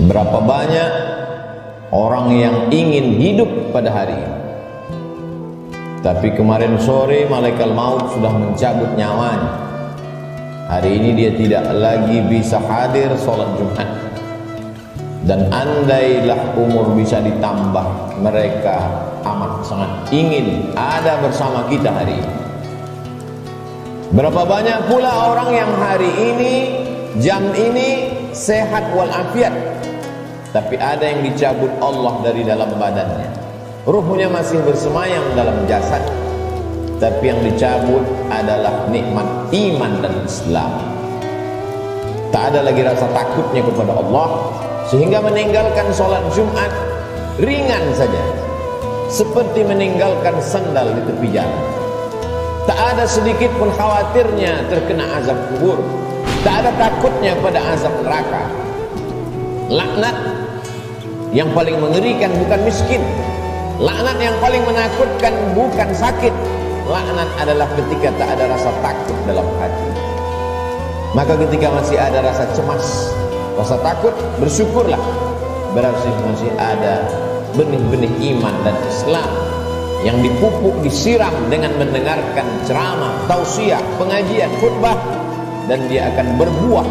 Berapa banyak orang yang ingin hidup pada hari ini, tapi kemarin sore malaikat maut sudah mencabut nyawanya. Hari ini dia tidak lagi bisa hadir sholat Jumat. Dan andailah umur bisa ditambah, mereka amat sangat ingin ada bersama kita hari ini. Berapa banyak pula orang yang hari ini, jam ini sehat walafiat, tapi ada yang dicabut Allah dari dalam badannya. Ruhnya masih bersemayam dalam jasad, tapi yang dicabut adalah nikmat iman dan Islam. Tak ada lagi rasa takutnya kepada Allah, sehingga meninggalkan sholat Jumat ringan saja, seperti meninggalkan sandal di tepi jalan. Tak ada sedikit pun khawatirnya terkena azab kubur, tak ada takutnya pada azab neraka. Laknat yang paling mengerikan bukan miskin, laknat yang paling menakutkan bukan sakit. Laknat adalah ketika tak ada rasa takut dalam hati. Maka ketika masih ada rasa cemas, rasa takut, bersyukurlah, berarti masih ada benih-benih iman dan Islam yang dipupuk, disiram dengan mendengarkan ceramah, tausiah, pengajian, khutbah, dan dia akan berbuah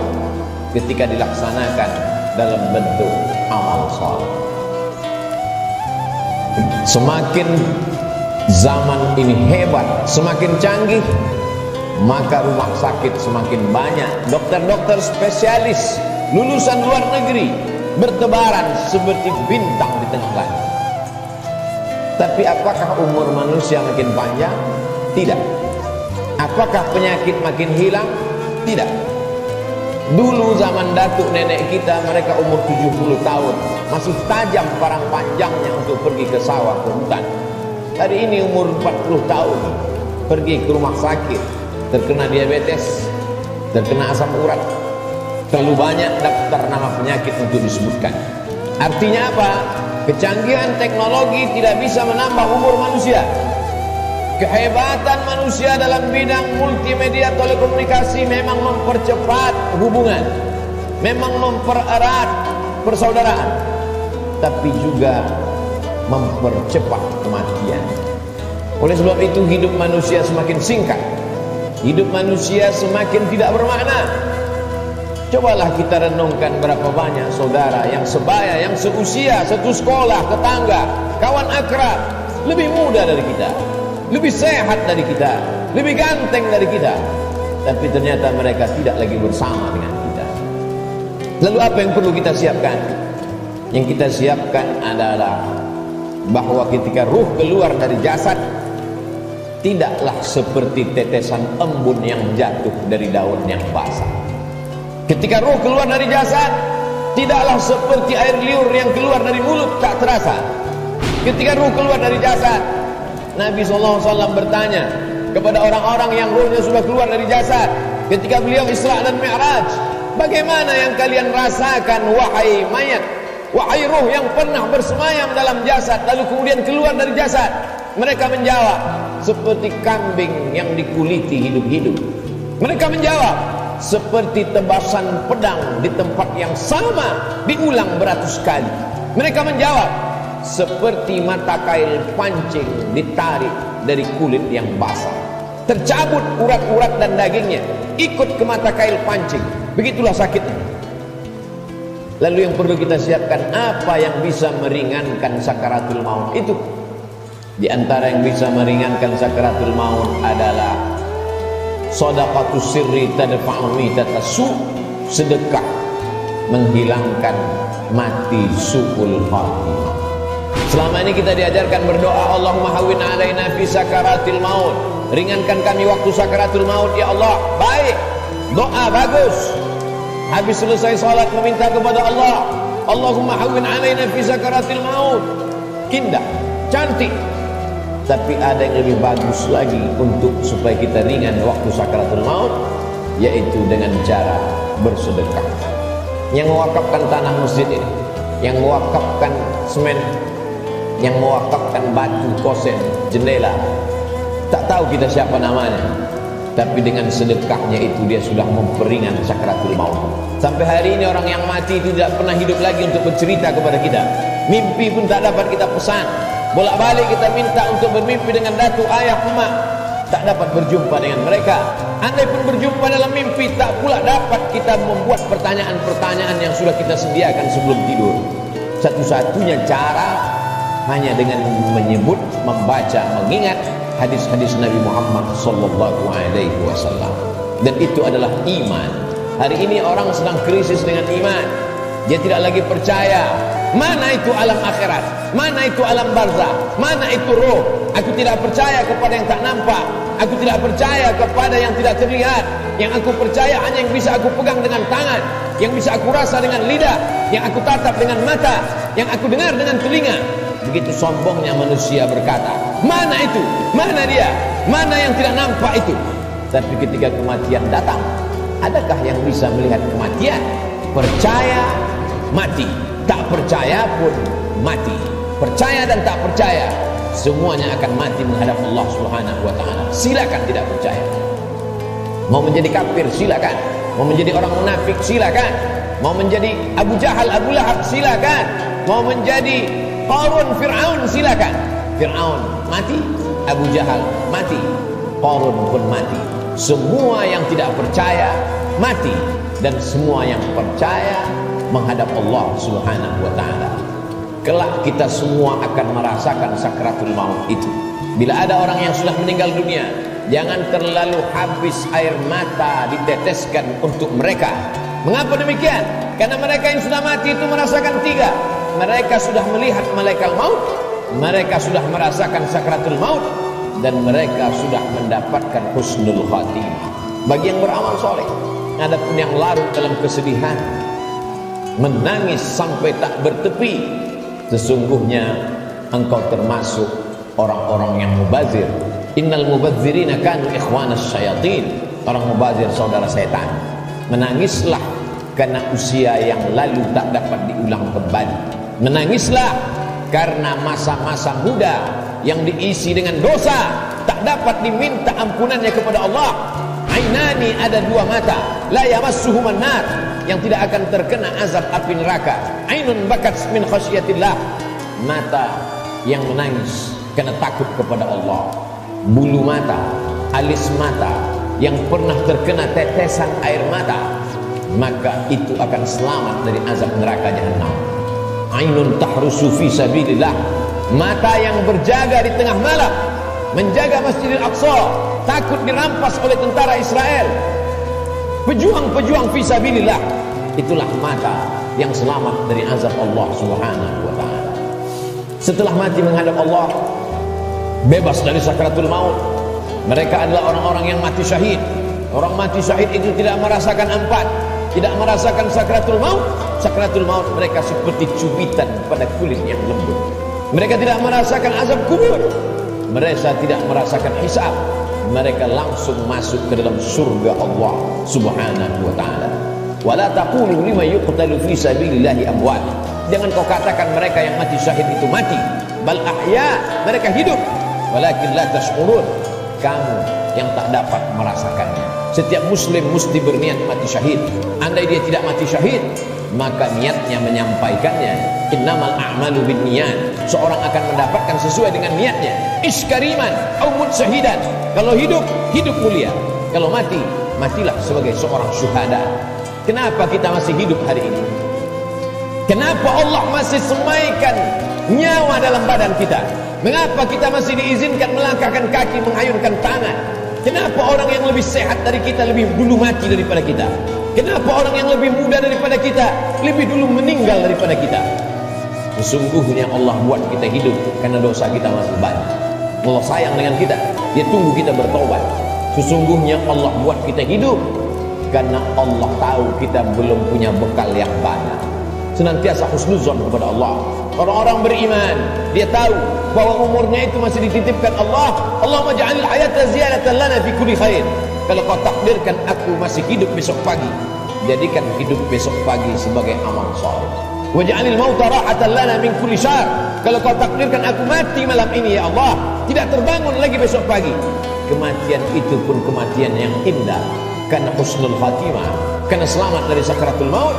ketika dilaksanakan dalam bentuk amal saleh. Semakin zaman ini hebat, semakin canggih, maka rumah sakit semakin banyak, dokter-dokter spesialis lulusan luar negeri bertebaran seperti bintang di tengah langit. Tapi apakah umur manusia makin panjang? Tidak. Apakah penyakit makin hilang? Tidak. Dulu zaman datuk nenek kita, mereka umur 70 tahun masih tajam parang panjangnya untuk pergi ke sawah, ke hutan. Hari ini umur 40 tahun pergi ke rumah sakit, terkena diabetes, terkena asam urat. Terlalu banyak daftar nama penyakit untuk disebutkan. Artinya apa? Kecanggihan teknologi tidak bisa menambah umur manusia. Kehebatan manusia dalam bidang multimedia telekomunikasi memang mempercepat hubungan, memang mempererat persaudaraan, tapi juga mempercepat kematian. Oleh sebab itu hidup manusia semakin singkat, hidup manusia semakin tidak bermakna. Cobalah kita renungkan berapa banyak saudara yang sebaya, yang seusia, satu sekolah, tetangga, kawan akrab, lebih muda dari kita, lebih sehat dari kita, lebih ganteng dari kita, tapi ternyata mereka tidak lagi bersama dengan kita. Lalu apa yang perlu kita siapkan? Yang kita siapkan adalah bahwa ketika ruh keluar dari jasad, tidaklah seperti tetesan embun yang jatuh dari daun yang basah. Ketika ruh keluar dari jasad, tidaklah seperti air liur yang keluar dari mulut tak terasa. Ketika ruh keluar dari jasad, Nabi SAW bertanya kepada orang-orang yang ruhnya sudah keluar dari jasad ketika beliau Isra dan Mi'raj, bagaimana yang kalian rasakan wahai mayat, wahai ruh yang pernah bersemayam dalam jasad lalu kemudian keluar dari jasad? Mereka menjawab, seperti kambing yang dikuliti hidup-hidup. Mereka menjawab, seperti tebasan pedang di tempat yang sama diulang beratus kali. Mereka menjawab, seperti mata kail pancing ditarik dari kulit yang basah, tercabut urat-urat dan dagingnya ikut ke mata kail pancing. Begitulah sakitnya. Lalu yang perlu kita siapkan, apa yang bisa meringankan sakaratul maut itu? Di antara yang bisa meringankan sakaratul maut adalah shadaqatus sirri tadfa'u mitatasu, sedekah menghilangkan mati su'ul khatimah. Selama ini kita diajarkan berdoa, Allahumma hawwin alaina fi sakaratil maut, ringankan kami waktu sakaratul maut ya Allah. Baik, doa bagus. Habis selesai salat meminta kepada Allah, Allahumma hawwin alaina fi sakaratil maut, indah, cantik. Tapi ada yang lebih bagus lagi untuk supaya kita ringan waktu sakaratul maut, yaitu dengan cara bersedekah. Yang mewakafkan tanah masjid ini, yang mewakafkan semen, yang mewakafkan batu kosen, jendela, tak tahu kita siapa namanya. tapi dengan sedekahnya itu dia sudah memperingan sakaratul maut. Sampai hari ini orang yang mati itu tidak pernah hidup lagi untuk bercerita kepada kita. Mimpi pun tak dapat kita pesan. Bolak-balik kita minta untuk bermimpi dengan datuk, ayah, emak, tak dapat berjumpa dengan mereka. Andai pun berjumpa dalam mimpi, tak pula dapat kita membuat pertanyaan-pertanyaan yang sudah kita sediakan sebelum tidur. Satu-satunya cara hanya dengan menyebut, membaca, mengingat hadis-hadis Nabi Muhammad sallallahu alaihi wasallam. Dan itu adalah iman. Hari ini orang sedang krisis dengan iman. Dia tidak lagi percaya. Mana itu alam akhirat? Mana itu alam barzah? Mana itu roh? Aku tidak percaya kepada yang tak nampak. Aku tidak percaya kepada yang tidak terlihat. Yang aku percaya hanya yang bisa aku pegang dengan tangan, yang bisa aku rasa dengan lidah, yang aku tatap dengan mata, yang aku dengar dengan telinga. Begitu sombongnya manusia berkata, mana itu? Mana dia? Mana yang tidak nampak itu? Tapi ketika kematian datang, adakah yang bisa melihat kematian? Percaya, mati. Tak percaya pun mati. Percaya dan tak percaya, semuanya akan mati menghadap Allah Subhanahu wa ta'ala. Silakan tidak percaya. Mau menjadi kafir, silakan. Mau menjadi orang munafik, silakan. Mau menjadi Abu Jahal, Abu Lahab, silakan. Mau menjadi Qarun, Fir'aun, silakan. Fir'aun mati, Abu Jahal mati, Qarun pun mati. Semua yang tidak percaya mati, dan semua yang percaya menghadap Allah Subhanahu wa ta'ala. Kelak kita semua akan merasakan sakaratul maut itu. Bila ada orang yang sudah meninggal dunia, jangan terlalu habis air mata diteteskan untuk mereka. Mengapa demikian? Karena mereka yang sudah mati itu merasakan tiga. Mereka sudah melihat malaikat maut, mereka sudah merasakan sakaratul maut, dan mereka sudah mendapatkan husnul khatimah. Bagi yang beramal soleh, adapun yang larut dalam kesedihan, menangis sampai tak bertepi, sesungguhnya engkau termasuk orang-orang yang mubazir. Innal mubazirina kanu ikhwanas syayatin. Orang mubazir saudara setan. Menangislah karena usia yang lalu tak dapat diulang kembali. Menangislah karena masa-masa muda yang diisi dengan dosa tak dapat diminta ampunannya kepada Allah. Ainani, ada dua mata, la yamassuhuman nar, yang tidak akan terkena azab api neraka. Ainun bakat min khasyatillah, mata yang menangis karena takut kepada Allah. Bulu mata, alis mata yang pernah terkena tetesan air mata, maka itu akan selamat dari azab neraka jahanam. Ainun tahrusu fi sabilillah, mata yang berjaga di tengah malam, menjaga Masjidil Aqsa, takut dirampas oleh tentara Israel. Pejuang-pejuang fi sabilillah, itulah mata yang selamat dari azab Allah Subhanahu wa ta'ala. Setelah mati menghadap Allah, bebas dari sakaratul maut, mereka adalah orang-orang yang mati syahid. Orang mati syahid itu tidak merasakan empat, tidak merasakan sakaratul maut. Sakaratul maut mereka seperti cubitan pada kulit yang lembut. Mereka tidak merasakan azab kubur, mereka tidak merasakan hisab. Mereka langsung masuk ke dalam surga Allah Subhanahu wa ta'ala. Wala taqulu liman yuqtalu fi sabilillahi amwat. Jangan kau katakan mereka yang mati syahid itu mati. Bal ahya, mereka hidup. Walakin la tash'urun, kamu yang tak dapat merasakannya. Setiap muslim mesti berniat mati syahid. Andai dia tidak mati syahid, maka niatnya menyampaikannya. Innamal a'malu binniyat. Seorang akan mendapatkan sesuai dengan niatnya. Iskariman au mutsyahidan. Kalau hidup, hidup mulia. Kalau mati, matilah sebagai seorang syuhada. Kenapa kita masih hidup hari ini? Kenapa Allah masih semaikan nyawa dalam badan kita? Mengapa kita masih diizinkan melangkahkan kaki, menghayunkan tangan? Kenapa orang yang lebih sehat dari kita lebih dulu mati daripada kita? Kenapa orang yang lebih muda daripada kita lebih dulu meninggal daripada kita? Sesungguhnya Allah buat kita hidup karena dosa kita masih banyak. Allah sayang dengan kita, Dia tunggu kita bertobat. Sesungguhnya Allah buat kita hidup karena Allah tahu kita belum punya bekal yang banyak. Senantiasa husnuzon kepada Allah. Orang-orang beriman, dia tahu bahwa umurnya itu masih dititipkan Allah. Allahumma ja'alil hayata ziyadatan lana fi kulli khair. Kalau kau takdirkan aku masih hidup besok pagi, jadikan hidup besok pagi sebagai amal saleh. Waj'alil mauta rahatan lana min kulli syarr. Kalau kau takdirkan aku mati malam ini ya Allah, tidak terbangun lagi besok pagi, kematian itu pun kematian yang indah, karena husnul khatimah, karena selamat dari sakaratul maut.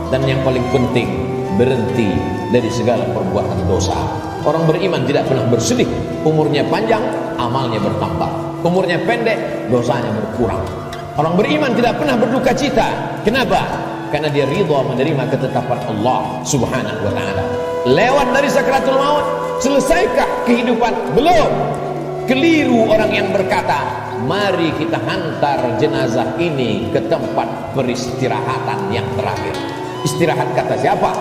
Dan yang paling penting, berhenti dari segala perbuatan dosa. Orang beriman tidak pernah bersedih. Umurnya panjang, amalnya bertambah. Umurnya pendek, dosanya berkurang. Orang beriman tidak pernah berduka cita. Kenapa? Karena dia ridha menerima ketetapan Allah subhanahu wa ta'ala. Lewat dari sakaratul maut, selesaikah kehidupan? Belum. Keliru orang yang berkata, mari kita hantar jenazah ini ke tempat peristirahatan yang terakhir. Istirahat kata siapa?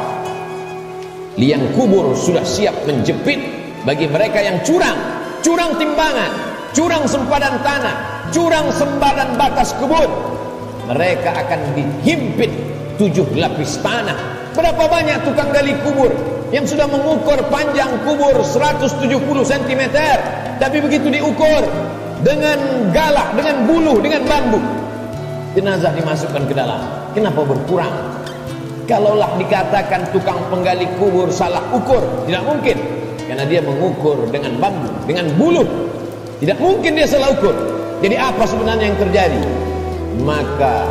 Liang kubur sudah siap menjepit bagi mereka yang curang. Curang timbangan, curang sempadan tanah, curang sempadan batas kebun. Mereka akan dihimpit 7 lapis tanah. Berapa banyak tukang gali kubur yang sudah mengukur panjang kubur 170 cm, tapi begitu diukur dengan galak, dengan buluh, dengan bambu, jenazah dimasukkan ke dalam. Kenapa berkurang? Kalaulah dikatakan tukang penggali kubur salah ukur, tidak mungkin, karena dia mengukur dengan bambu, dengan buluh. Tidak mungkin dia salah ukur. Jadi apa sebenarnya yang terjadi? Maka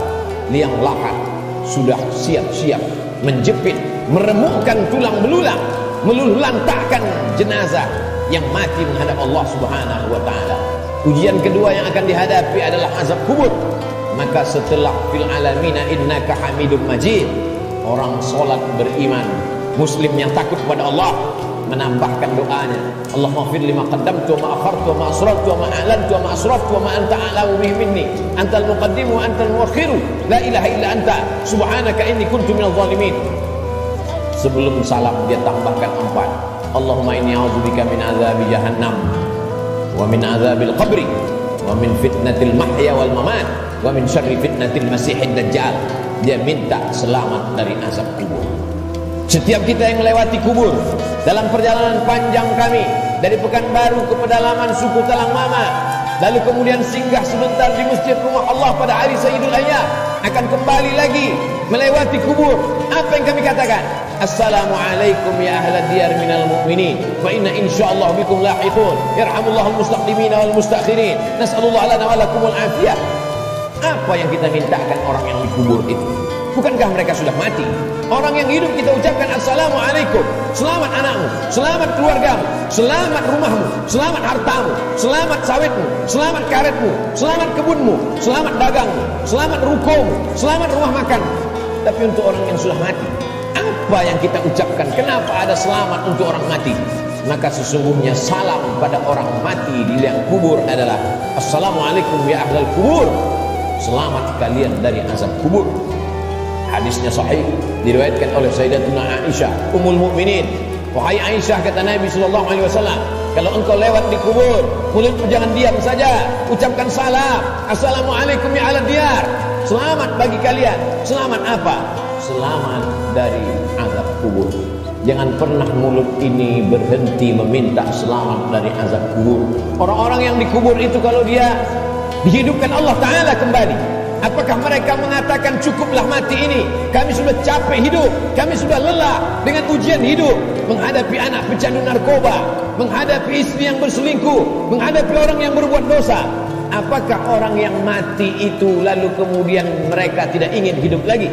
liang lahat sudah siap-siap menjepit, meremukkan tulang belulang, meluluh lantakkan jenazah yang mati menghadap Allah subhanahu wa ta'ala. Ujian kedua yang akan dihadapi adalah azab kubur. Maka setelah fil alamina innaka hamidum majid, orang solat beriman, muslim yang takut kepada Allah, menambahkan doanya, Allahumma fir lima qaddamtu wa ma akhartu wa ma asrartu wa ma a'lantu wa ma asraftu wa ma anta a'lamu bihi minni antal muqaddimu wa antal muakhiru la ilaha illa anta subhanaka inni kuntu minadh dhalimin. Sebelum salam dia tambahkan 4, Allahumma inni a'udzubika min azabi jahannam wa min azabil qabri wa min fitnatil mahya wal mamat wa min syarri fitnatil masihid dajjal. Dia minta selamat dari azab kubur. Setiap kita yang melewati kubur dalam perjalanan panjang kami dari Pekanbaru ke pedalaman suku Talang Mama, lalu kemudian singgah sebentar di masjid rumah Allah pada hari Sayyidul Ayyam, akan kembali lagi melewati kubur. Apa yang kami katakan? Assalamualaikum ya ahla diyar minal mu'minin wa inna insyaallah bikum lahiqun yarhamullahul mustaqdimin wal mustakhirin nas'alullah lana wa lakumul afiyah. Apa yang kita mintakan orang yang dikubur itu? Bukankah mereka sudah mati? Orang yang hidup kita ucapkan Assalamualaikum, selamat anakmu, selamat keluargamu, selamat rumahmu, selamat hartamu, selamat sawitmu, selamat karetmu, selamat kebunmu, selamat dagangmu, selamat rukomu, selamat rumah makanmu. Tapi untuk orang yang sudah mati, apa yang kita ucapkan? Kenapa ada selamat untuk orang mati? Maka sesungguhnya salam pada orang mati di liang kubur adalah Assalamualaikum ya ahlal kubur, selamat kalian dari azab kubur. Hadisnya sahih, diriwayatkan oleh Sayyidatuna Aisyah Ummul Mukminin. Wahai Aisyah, kata Nabi sallallahu alaihi wasallam, kalau engkau lewat di kubur, mulutmu jangan diam saja, ucapkan salam. Assalamualaikum ya ahla diyar, selamat bagi kalian. Selamat apa? Selamat dari azab kubur. Jangan pernah mulut ini berhenti meminta selamat dari azab kubur. Orang-orang yang dikubur itu kalau dia dihidupkan Allah Ta'ala kembali, apakah mereka mengatakan cukuplah mati ini, kami sudah capek hidup, kami sudah lelah dengan ujian hidup, menghadapi anak pecandu narkoba, menghadapi istri yang berselingkuh, menghadapi orang yang berbuat dosa? Apakah orang yang mati itu lalu kemudian mereka tidak ingin hidup lagi?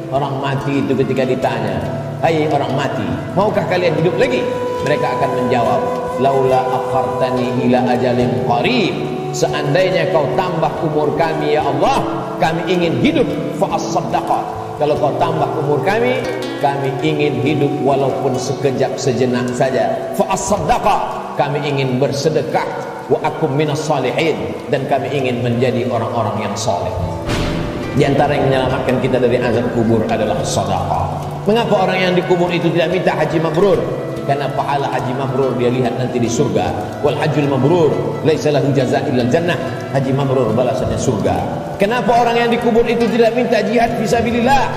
Orang mati itu ketika ditanya, hai orang mati, maukah kalian hidup lagi? Mereka akan menjawab, laula akhartani ila ajalin qarib, seandainya kau tambah umur kami ya Allah, kami ingin hidup fa as-sadaqah. Kalau kau tambah umur kami ingin hidup walaupun sekejap sejenak saja. Fa as-sadaqah, kami ingin bersedekah. Wa akum minas salihin, dan kami ingin menjadi orang-orang yang saleh. Di antara yang menyelamatkan kita dari azab kubur adalah sedekah. Mengapa orang yang dikubur itu tidak minta haji mabrur? Karena pahala haji mabrur dia lihat nanti di surga. Wal hajjul mabrur laisa lahu jazaa'un illa jannah. Haji mabrur balasannya surga. Kenapa orang yang dikubur itu tidak minta jihad fisabilillah?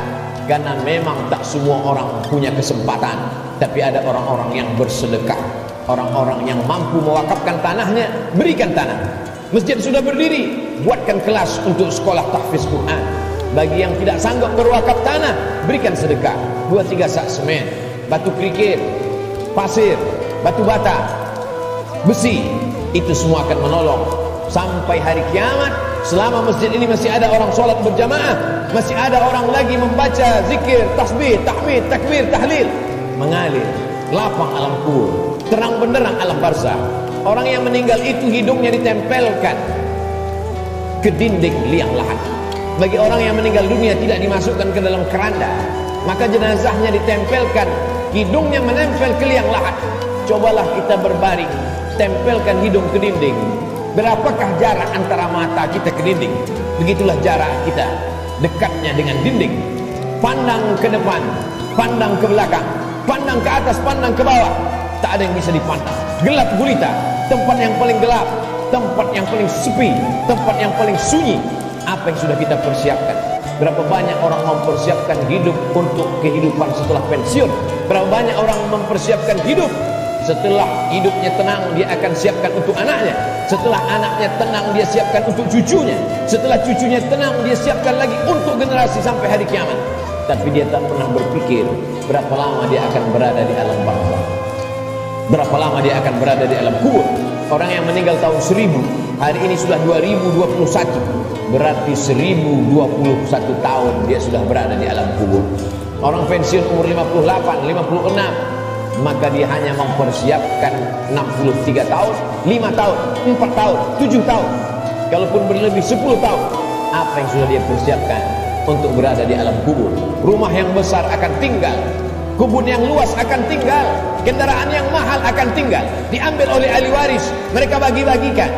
Karena memang tak semua orang punya kesempatan, tapi ada orang-orang yang bersedekah, orang-orang yang mampu mewakafkan tanahnya, berikan tanah. Masjid sudah berdiri, buatkan kelas untuk sekolah tahfiz Quran. Bagi yang tidak sanggup berwakaf tanah, berikan sedekah. 2-3 sak semen, batu kerikil, pasir, batu bata, besi, itu semua akan menolong sampai hari kiamat. Selama masjid ini masih ada orang sholat berjamaah, masih ada orang lagi membaca zikir, tasbih, tahmid, takbir, tahlil, mengalir lapang alam kubur, terang benderang alam barzah. Orang yang meninggal itu hidungnya ditempelkan ke dinding liang lahat. Bagi orang yang meninggal dunia tidak dimasukkan ke dalam keranda, maka jenazahnya ditempelkan, hidungnya menempel ke liang lahat. Cobalah kita berbaring, tempelkan hidung ke dinding. Berapakah jarak antara mata kita ke dinding? Begitulah jarak kita dekatnya dengan dinding. Pandang ke depan, pandang ke belakang, pandang ke atas, pandang ke bawah, tak ada yang bisa dipandang. Gelap gulita, tempat yang paling gelap, tempat yang paling sepi, tempat yang paling sunyi. Apa yang sudah kita persiapkan? Berapa banyak orang mempersiapkan hidup untuk kehidupan setelah pensiun? Berapa banyak orang mempersiapkan hidup setelah hidupnya tenang, dia akan siapkan untuk anaknya. Setelah anaknya tenang, dia siapkan untuk cucunya. Setelah cucunya tenang, dia siapkan lagi untuk generasi sampai hari kiamat. Tapi dia tak pernah berpikir berapa lama dia akan berada di alam barzakh, berapa lama dia akan berada di alam kubur. Orang yang meninggal tahun 1000, hari ini sudah 2021, berarti 1021 tahun dia sudah berada di alam kubur. Orang pensiun umur 58, 56, maka dia hanya mempersiapkan 63 tahun, 5 tahun, 4 tahun, 7 tahun. Kalaupun berlebih 10 tahun, apa yang sudah dia persiapkan untuk berada di alam kubur? Rumah yang besar akan tinggal, kebun yang luas akan tinggal, kendaraan yang mahal akan tinggal, diambil oleh ahli waris, mereka bagi-bagikan.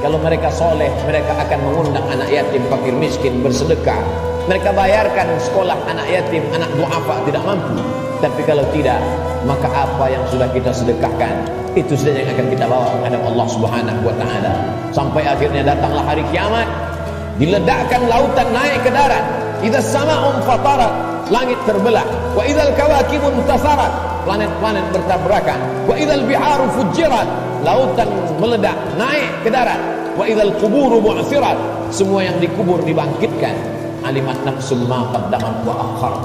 Kalau mereka soleh, mereka akan mengundang anak yatim, fakir miskin bersedekah. Mereka bayarkan sekolah anak yatim, anak duafa tidak mampu. Tapi kalau tidak, maka apa yang sudah kita sedekahkan, itu saja yang akan kita bawa menghadap Allah Subhanahu wa ta'ala. Sampai akhirnya datanglah hari kiamat, diledakkan lautan naik ke darat. Idza sama'un fatarat, langit terbelah. Wa idzal kawakibun tasarat, planet-planet bertabrakan. Wa idzal biharu fujirat, lautan meledak naik ke darat. Wa idzal quburu bu'thirat, semua yang dikubur dibangkitkan. Alimat nafsum ma qaddamat wa akhar.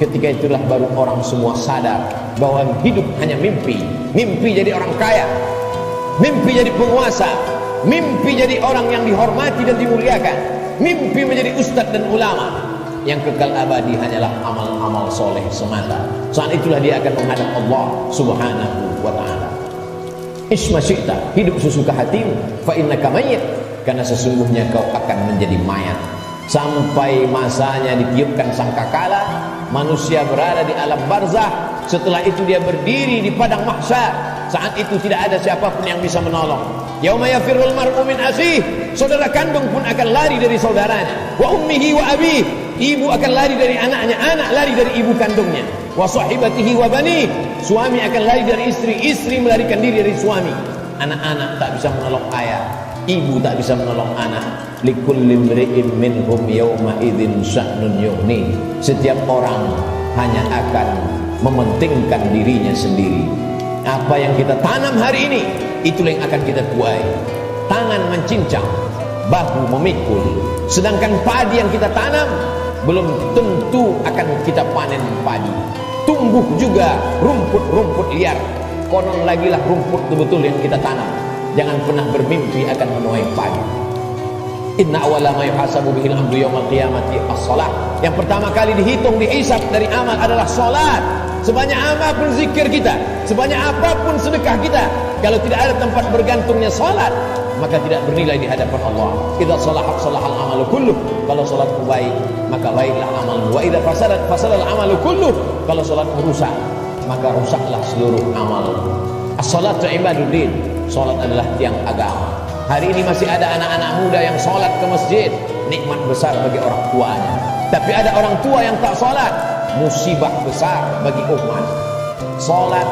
Ketika itulah baru orang semua sadar bahwa hidup hanya mimpi. Mimpi jadi orang kaya, mimpi jadi penguasa, mimpi jadi orang yang dihormati dan dimuliakan, mimpi menjadi ustadz dan ulama. Yang kekal abadi hanyalah amal-amal soleh semata. Saat itulah dia akan menghadap Allah Subhanahu wa ta'ala. Isma syi'ta, hidup sesuka hatimu, fa innaka mayyit, karena sesungguhnya kau akan menjadi mayat. Sampai masanya ditiupkan sangkakala, manusia berada di alam barzah. Setelah itu dia berdiri di padang mahsyar. Saat itu tidak ada siapapun yang bisa menolong. Yauma yafirrul mar'u min akhihi, saudara kandung pun akan lari dari saudaranya. Wa ummihi wa abihi, ibu akan lari dari anaknya, anak lari dari ibu kandungnya. Wa sahibatihi wa bani, suami akan lari dari istri, istri melarikan diri dari suami. Anak-anak tak bisa menolong ayah, ibu tak bisa menolong anak. Likulli imri'in minhum yawma idzin sya'nun yughni, setiap orang hanya akan mementingkan dirinya sendiri. Apa yang kita tanam hari ini, itulah yang akan kita tuai. Tangan mencincang, bahu memikul. Sedangkan padi yang kita tanam belum tentu akan kita panen padi. Tumbuh juga rumput-rumput liar. Konon lagilah rumput betul-betul yang kita tanam. Jangan pernah bermimpi akan menuai padi. Inna awwala ma yuhasabu bihil amru yaumal qiyamati as-shalah. Yang pertama kali dihitung, dihisab dari amal adalah salat. Sebanyak apapun zikir kita, sebanyak apapun sedekah kita, kalau tidak ada tempat bergantungnya salat, maka tidak bernilai di hadapan Allah. Idza salahat salahal amalu kulluh, kalau salatmu baik, maka baiklah amalmu. Wa idza fasadat fasadal amalu kulluh, kalau salatmu rusak, maka rusaklah seluruh amal. As-salatu ibaduddin, salat adalah tiang agama. Hari ini masih ada anak-anak muda yang sholat ke masjid, nikmat besar bagi orang tuanya. Tapi ada orang tua yang tak sholat, musibah besar bagi umat. Sholat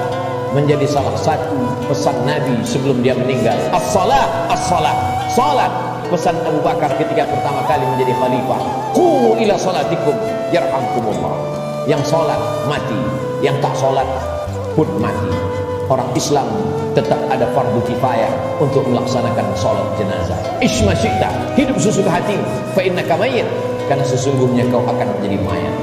menjadi salah satu pesan Nabi sebelum dia meninggal. As-salah, as-salah, sholat. Pesan Abu Bakar ketika pertama kali menjadi khalifah, qumu ila salatikum yarhamkumullah. Yang sholat mati, yang tak sholat pun mati. Orang Islam tetap ada fardu kifayah untuk melaksanakan sholat jenazah. Isma syi'ta, hidup sesuka hatimu, fa innaka mayyit, karena sesungguhnya kau akan menjadi mayat.